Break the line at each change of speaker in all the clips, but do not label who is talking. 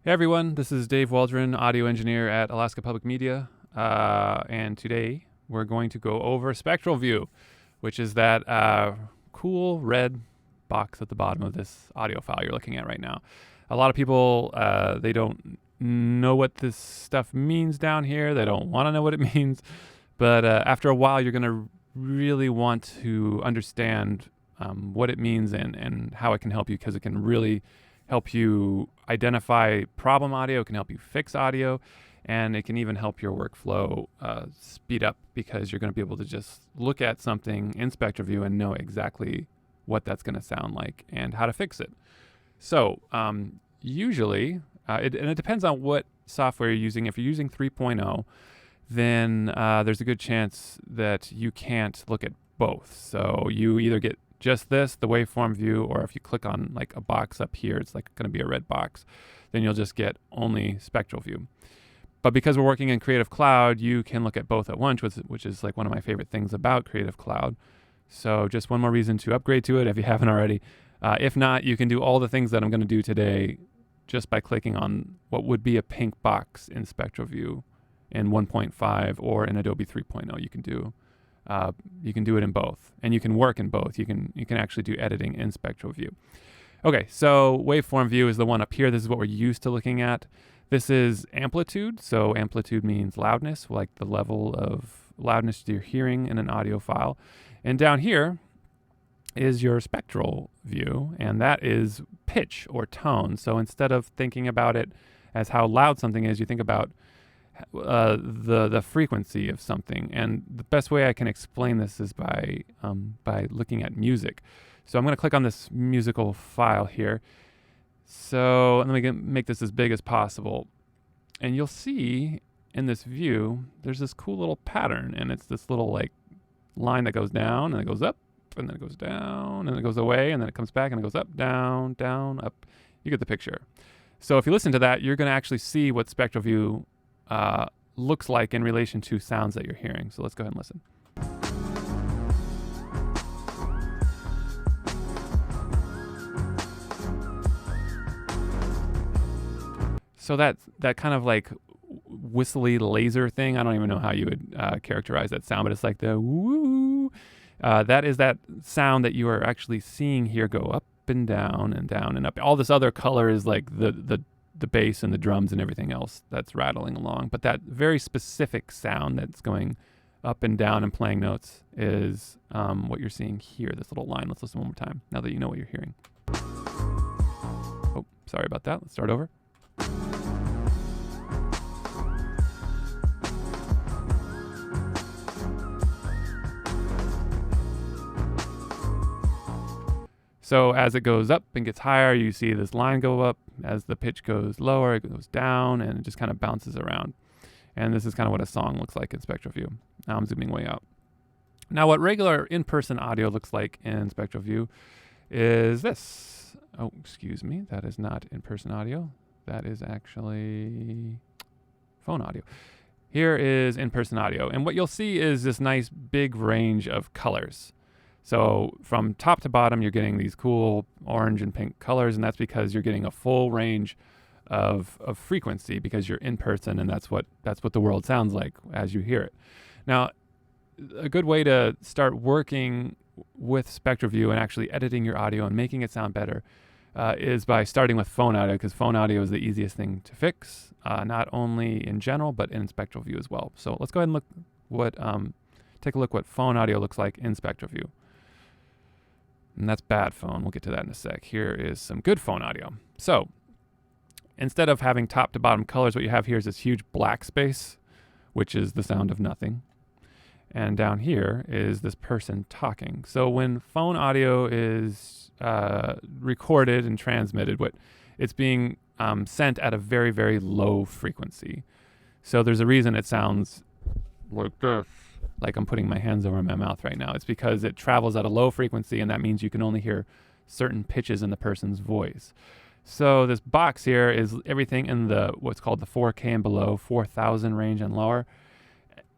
Hey everyone, this is Dave Waldron, audio engineer at Alaska Public Media, and today we're going to go over spectral view, which is that cool red box at the bottom of this audio file you're looking at right now. A lot of people, they don't know what this stuff means down here. They don't want to know what it means, but after a while you're going to really want to understand what it means and how it can help you, because it can really help you identify problem audio, it can help you fix audio, and it can even help your workflow speed up, because you're going to be able to just look at something in spectral view and know exactly what that's going to sound like and how to fix it. So usually, and it depends on what software you're using. If you're using 3.0, then there's a good chance that you can't look at both. So you either get just this, the waveform view, or if you click on like a box up here, it's like going to be a red box, then you'll just get only spectral view. But because we're working in Creative Cloud, you can look at both at once, which is like one of my favorite things about Creative Cloud. So just one more reason to upgrade to it if you haven't already. If not, you can do all the things that I'm going to do today just by clicking on what would be a pink box in spectral view in 1.5 or in Adobe 3.0. You can do it in both, and you can work in both. You can actually do editing in spectral view. Okay, so waveform view is the one up here. This is what we're used to looking at. This is amplitude. So amplitude means loudness, like the level of loudness you're hearing in an audio file. And down here is your spectral view, and that is pitch or tone. So instead of thinking about it as how loud something is, you think about the frequency of something. And the best way I can explain this is by looking at music. So I'm going to click on this musical file here. So let me make this as big as possible. And you'll see in this view, there's this cool little pattern, and it's this little like line that goes down and it goes up, and then it goes down and it goes away, and then it comes back and it goes up, down, down, up. You get the picture. So if you listen to that, you're going to actually see what spectral view looks like in relation to sounds that you're hearing. So let's go ahead and listen. So that kind of like whistly laser thing, I don't even know how you would characterize that sound, but it's like the woo. That is that sound that you are actually seeing here go up and down and down and up. All this other color is like the bass and the drums and everything else that's rattling along. But that very specific sound that's going up and down and playing notes is what you're seeing here, this little line. Let's listen one more time, now that you know what you're hearing. Oh, sorry about that. Let's start over. So as it goes up and gets higher, you see this line go up. As the pitch goes lower, it goes down, and it just kind of bounces around. And this is kind of what a song looks like in spectral view. Now I'm zooming way out. Now what regular in-person audio looks like in spectral view is this. Oh, excuse me. That is not in-person audio. That is actually phone audio. Here is in-person audio. And what you'll see is this nice big range of colors. So from top to bottom, you're getting these cool orange and pink colors, and that's because you're getting a full range of frequency, because you're in person, and that's what the world sounds like as you hear it. Now, a good way to start working with spectral view and actually editing your audio and making it sound better is by starting with phone audio, because phone audio is the easiest thing to fix, not only in general but in spectral view as well. So let's go ahead and take a look what phone audio looks like in spectral view. And that's bad phone. We'll get to that in a sec. Here is some good phone audio. So instead of having top to bottom colors, what you have here is this huge black space, which is the sound of nothing. And down here is this person talking. So when phone audio is recorded and transmitted, it's being sent at a very, very low frequency. So there's a reason it sounds like this. Like I'm putting my hands over my mouth right now. It's because it travels at a low frequency, and that means you can only hear certain pitches in the person's voice. So this box here is everything in the what's called the 4K and below, 4,000 range and lower.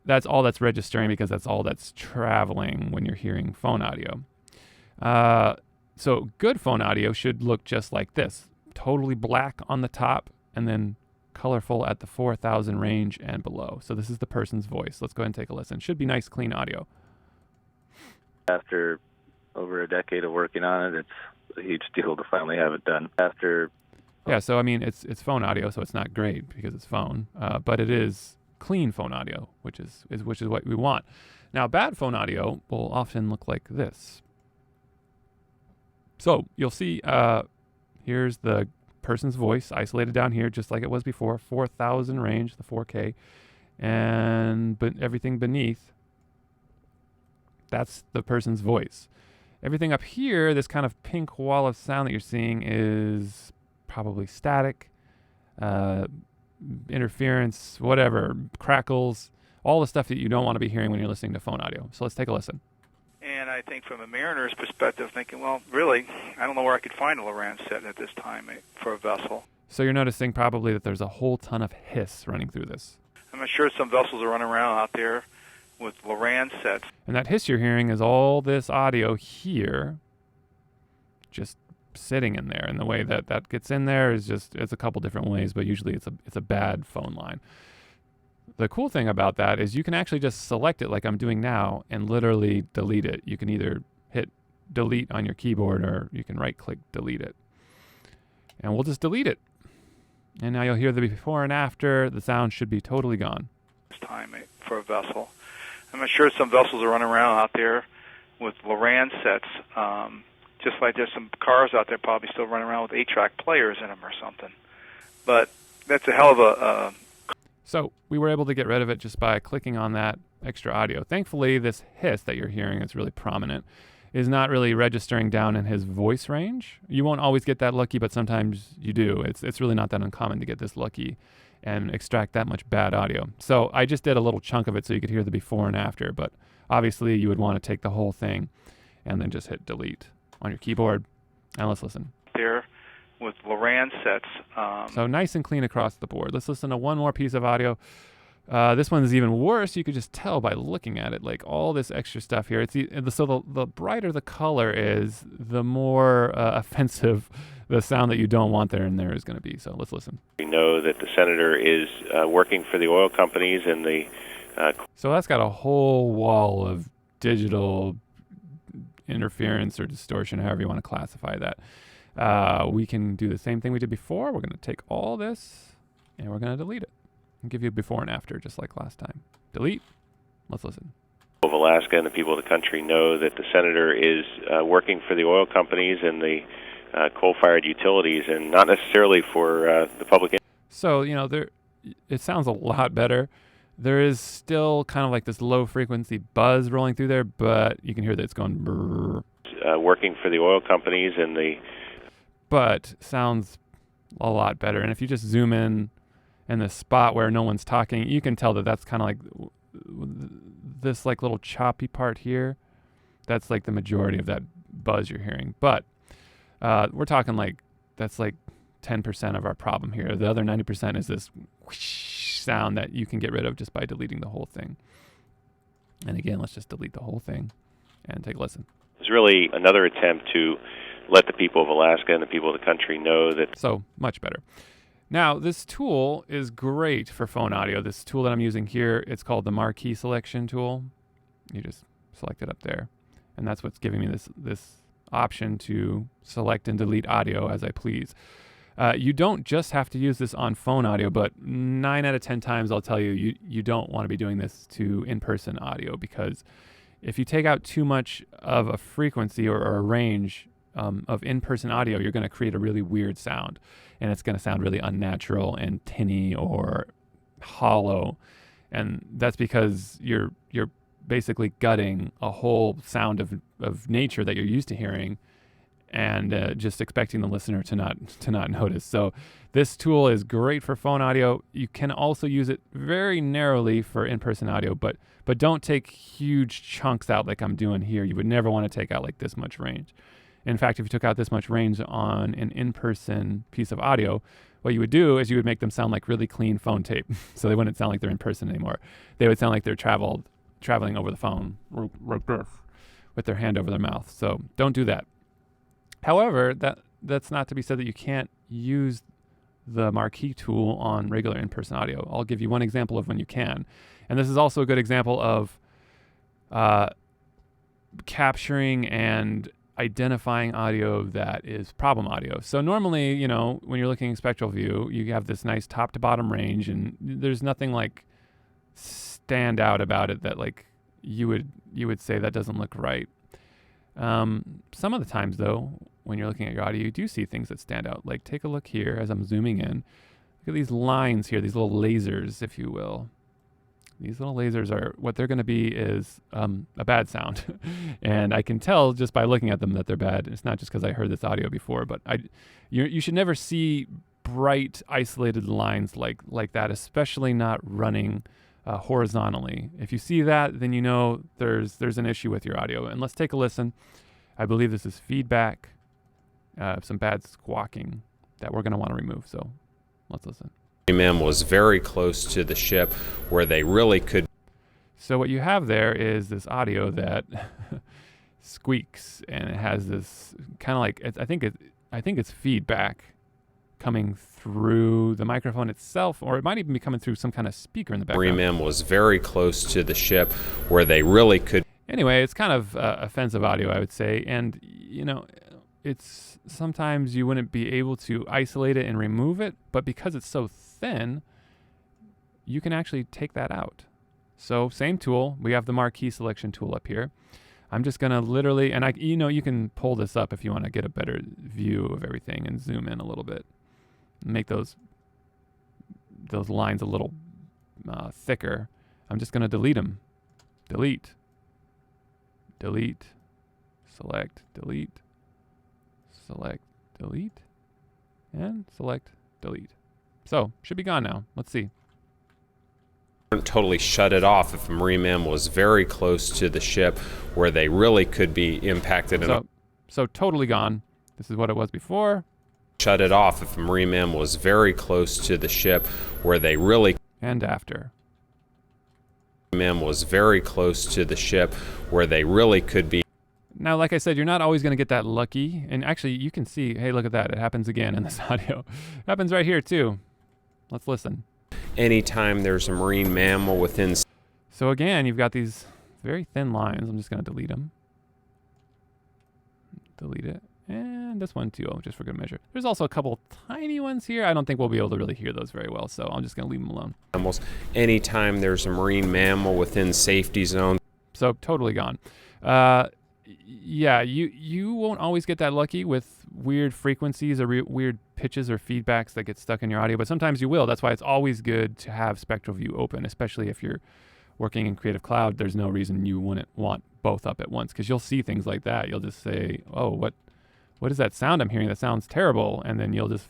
That's all that's registering, because that's all that's traveling when you're hearing phone audio. So good phone audio should look just like this. Totally black on the top, and then colorful at the 4,000 range and below. So this is the person's voice. Let's go ahead and take a listen. Should be nice, clean audio.
After over a decade of working on it, it's a huge deal to finally have it done.
Yeah, so I mean, it's phone audio, so it's not great because it's phone, but it is clean phone audio, which is what we want. Now, bad phone audio will often look like this. So you'll see here's the person's voice isolated down here, just like it was before, 4,000 range, the 4K, but everything beneath, that's the person's voice. Everything up here, this kind of pink wall of sound that you're seeing is probably static, interference, whatever, crackles, all the stuff that you don't want to be hearing when you're listening to phone audio. So let's take a listen.
And I think from a mariner's perspective, thinking, well, really, I don't know where I could find a Lowrance set at this time for a vessel.
So you're noticing probably that there's a whole ton of hiss running through this.
I'm sure some vessels are running around out there with Lowrance sets.
And that hiss you're hearing is all this audio here just sitting in there. And the way that gets in there is it's a couple different ways, but usually it's a bad phone line. The cool thing about that is you can actually just select it like I'm doing now and literally delete it. You can either hit delete on your keyboard or you can right click delete it. And we'll just delete it. And now you'll hear the before and after. The sound should be totally gone.
This time for a vessel. I'm sure some vessels are running around out there with Lowrance sets, just like there's some cars out there probably still running around with 8-track players in them or something. But that's a hell of a...
So we were able to get rid of it just by clicking on that extra audio. Thankfully, this hiss that you're hearing is really prominent, is not really registering down in his voice range. You won't always get that lucky, but sometimes you do. It's really not that uncommon to get this lucky and extract that much bad audio. So I just did a little chunk of it so you could hear the before and after, but obviously you would want to take the whole thing and then just hit delete on your keyboard. And let's listen.
There with Lowrance sets.
So nice and clean across the board. Let's listen to one more piece of audio. This one is even worse. You could just tell by looking at it, like all this extra stuff here. So the brighter the color is, the more offensive the sound that you don't want there in there is going to be. So let's listen.
We know that the senator is working for the oil companies and the...
So that's got a whole wall of digital interference or distortion, however you want to classify that. We can do the same thing we did before. We're going to take all this and we're going to delete it and give you a before and after, just like last time. Delete. Let's listen.
Of Alaska and the people of the country know that the senator is working for the oil companies and the coal-fired utilities, and not necessarily for the public.
So, it sounds a lot better. There is still kind of like this low-frequency buzz rolling through there, but you can hear that it's going brrr.
Working for the oil companies and the...
But sounds a lot better. And if you just zoom in the spot where no one's talking, you can tell that that's kind of like this like little choppy part here. That's like the majority of that buzz you're hearing. But we're talking like that's like 10% of our problem here. The other 90% is this whoosh sound that you can get rid of just by deleting the whole thing. And again, let's just delete the whole thing and take a listen.
It's really another attempt to let the people of Alaska and the people of the country know that...
So, much better. Now, this tool is great for phone audio. This tool that I'm using here, it's called the marquee selection tool. You just select it up there. And that's what's giving me this option to select and delete audio as I please. You don't just have to use this on phone audio, but 9 out of 10 times I'll tell you, you don't want to be doing this to in-person audio, because if you take out too much of a frequency or a range of in-person audio, you're going to create a really weird sound, and it's going to sound really unnatural and tinny or hollow. And that's because you're basically gutting a whole sound of nature that you're used to hearing, and just expecting the listener to not notice. So this tool is great for phone audio. You can also use it very narrowly for in-person audio, but don't take huge chunks out like I'm doing here. You would never want to take out like this much range. In fact, if you took out this much range on an in-person piece of audio, what you would do is you would make them sound like really clean phone tape. So they wouldn't sound like they're in person anymore. They would sound like they're traveling over the phone with their hand over their mouth. So don't do that. However, that's not to be said that you can't use the marquee tool on regular in-person audio. I'll give you one example of when you can. And this is also a good example of capturing and identifying audio that is problem audio. So normally, you know, when you're looking at spectral view, you have this nice top to bottom range, and there's nothing like stand out about it that like you would say that doesn't look right. Some of the times though, when you're looking at your audio, you do see things that stand out. Like take a look here as I'm zooming in. Look at these lines here, these little lasers, if you will. These little lasers are, what they're going to be is a bad sound. And I can tell just by looking at them that they're bad. It's not just because I heard this audio before, but you should never see bright, isolated lines like that, especially not running horizontally. If you see that, then you know there's an issue with your audio. And let's take a listen. I believe this is feedback, some bad squawking that we're going to want to remove. So let's listen.
Man was very close to the ship where they really could.
So what you have there is this audio that squeaks, and it has this kind of like, I think it's feedback coming through the microphone itself, or it might even be coming through some kind of speaker in the background.
Man was very close to the ship where they really could.
Anyway, it's kind of offensive audio, I would say, and you know, it's sometimes you wouldn't be able to isolate it and remove it, but because it's so thin, you can actually take that out. So same tool, we have the marquee selection tool up here. I'm just gonna literally, and you can pull this up if you want to get a better view of everything and zoom in a little bit, make those lines a little thicker. I'm just gonna delete them. Delete, select, delete, select, delete, and select, delete. So, should be gone now. Let's see.
Totally shut it off if a Marine Man was very close to the ship where they really could be impacted.
So totally gone. This is what it was before.
Shut it off if a Marine Man was very close to the ship where they really.
And after.
Man was very close to the ship where they really could be.
Now, like I said, you're not always going to get that lucky. And actually, you can see, hey, look at that. It happens again in this audio. It happens right here, too. Let's listen.
Anytime there's a marine mammal within.
So again, you've got these very thin lines. I'm just going to delete them. Delete it. And this one, too, just for good measure. There's also a couple tiny ones here. I don't think we'll be able to really hear those very well, so I'm just going to leave them alone.
Almost anytime there's a marine mammal within safety zone.
So totally gone. Yeah, you won't always get that lucky with weird frequencies or weird pitches or feedbacks that get stuck in your audio, but sometimes you will. That's why it's always good to have Spectral View open, especially if you're working in Creative Cloud. There's no reason you wouldn't want both up at once, because you'll see things like that. You'll just say, oh, what is that sound I'm hearing? That sounds terrible. And then you'll just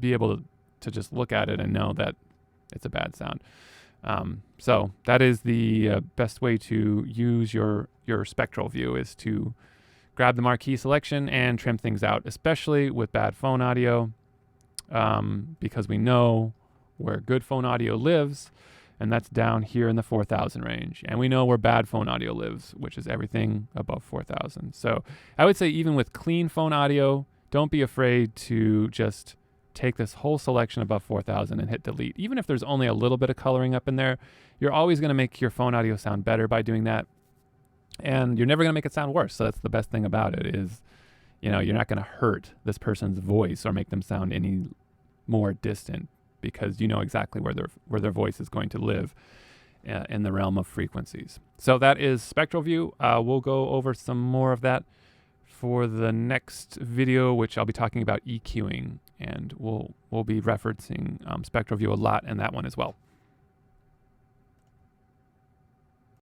be able to just look at it and know that it's a bad sound. So that is the best way to use your spectral view, is to grab the marquee selection and trim things out, especially with bad phone audio, because we know where good phone audio lives, and that's down here in the 4,000 range. And we know where bad phone audio lives, which is everything above 4,000. So I would say even with clean phone audio, don't be afraid to just take this whole selection above 4,000 and hit delete. Even if there's only a little bit of coloring up in there, you're always going to make your phone audio sound better by doing that. And you're never going to make it sound worse. So that's the best thing about it is, you're not going to hurt this person's voice or make them sound any more distant, because you know exactly where their voice is going to live in the realm of frequencies. So that is Spectral View. We'll go over some more of that for the next video, which I'll be talking about EQing, and we'll be referencing Spectral View a lot in that one as well.